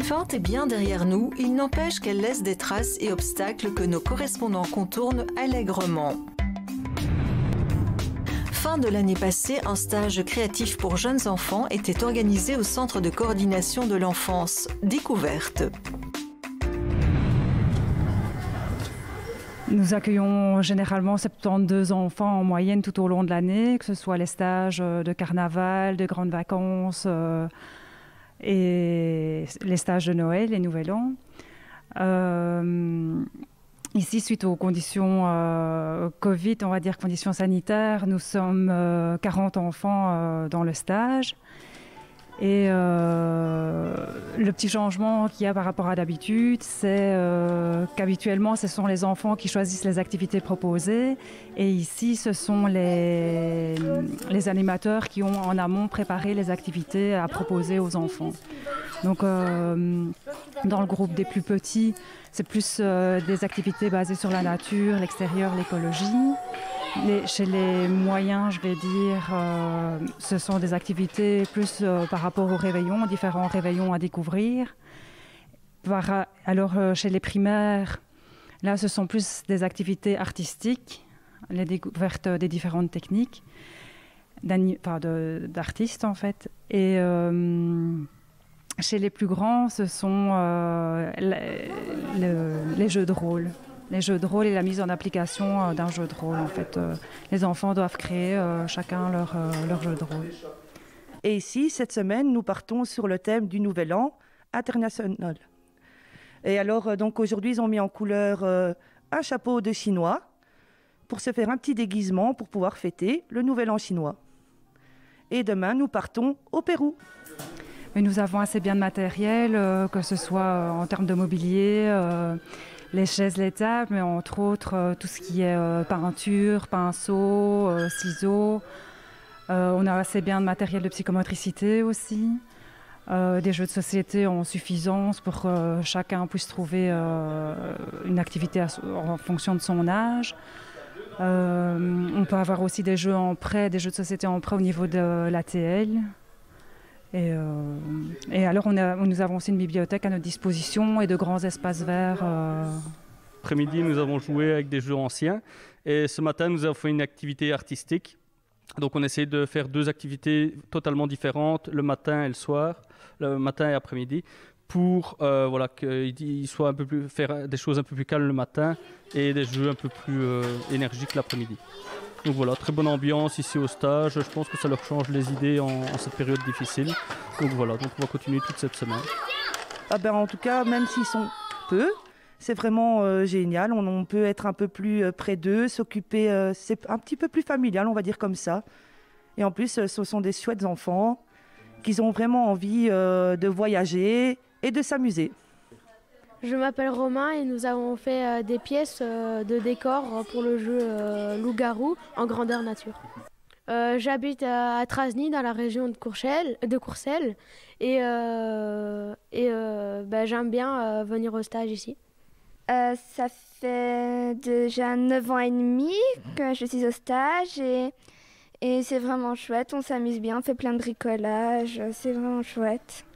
2020 est bien derrière nous, il n'empêche qu'elle laisse des traces et obstacles que nos correspondants contournent allègrement. Fin de l'année passée, un stage créatif pour jeunes enfants était organisé au Centre de coordination de l'enfance, Découverte. Nous accueillons généralement 72 enfants en moyenne tout au long de l'année, que ce soit les stages de carnaval, de grandes vacances et les stages de Noël et Nouvel An. Ici, suite aux conditions Covid, on va dire conditions sanitaires, nous sommes 40 enfants dans le stage. Et le petit changement qu'il y a par rapport à d'habitude, c'est qu'habituellement, ce sont les enfants qui choisissent les activités proposées. Et ici, ce sont les animateurs qui ont en amont préparé les activités à proposer aux enfants. Donc, dans le groupe des plus petits, c'est plus des activités basées sur la nature, l'extérieur, l'écologie. Chez les moyens, je vais dire, ce sont des activités plus par rapport aux réveillons, différents réveillons à découvrir. Alors, chez les primaires, là, ce sont plus des activités artistiques, les découvertes des différentes techniques, d'artistes en fait. Et chez les plus grands, ce sont les jeux de rôle. Les jeux de rôle et la mise en application d'un jeu de rôle. En fait, les enfants doivent créer chacun leur jeu de rôle. Et ici, cette semaine, nous partons sur le thème du Nouvel An international. Et alors, donc aujourd'hui, ils ont mis en couleur un chapeau de chinois pour se faire un petit déguisement pour pouvoir fêter le Nouvel An chinois. Et demain, nous partons au Pérou. Mais nous avons assez bien de matériel, que ce soit en termes de mobilier, les chaises, les tables, mais entre autres tout ce qui est peinture, pinceau, ciseaux. On a assez bien de matériel de psychomotricité aussi. Des jeux de société en suffisance pour que chacun puisse trouver une activité en fonction de son âge. On peut avoir aussi des jeux en prêt, des jeux de société en prêt au niveau de l'ATL. Et alors, nous avons aussi une bibliothèque à notre disposition et de grands espaces verts. Après-midi, nous avons joué avec des jeux anciens. Et ce matin, nous avons fait une activité artistique. Donc, on essaie de faire deux activités totalement différentes, le matin et le soir, le matin et après-midi, pour qu'ils soient un peu plus, faire des choses un peu plus calmes le matin et des jeux un peu plus énergiques l'après-midi. Donc voilà, très bonne ambiance ici au stage. Je pense que ça leur change les idées en cette période difficile. Donc voilà, donc on va continuer toute cette semaine. En tout cas, même s'ils sont peu, c'est vraiment génial. On peut être un peu plus près d'eux, s'occuper. C'est un petit peu plus familial, on va dire comme ça. Et en plus, ce sont des chouettes enfants qui ont vraiment envie de voyager et de s'amuser. Je m'appelle Romain et nous avons fait des pièces de décor pour le jeu Loup-garou en grandeur nature. J'habite à Trasny dans la région de Courcelles et j'aime bien venir au stage ici. Ça fait déjà 9 ans et demi que je suis au stage et c'est vraiment chouette, on s'amuse bien, on fait plein de bricolage, c'est vraiment chouette.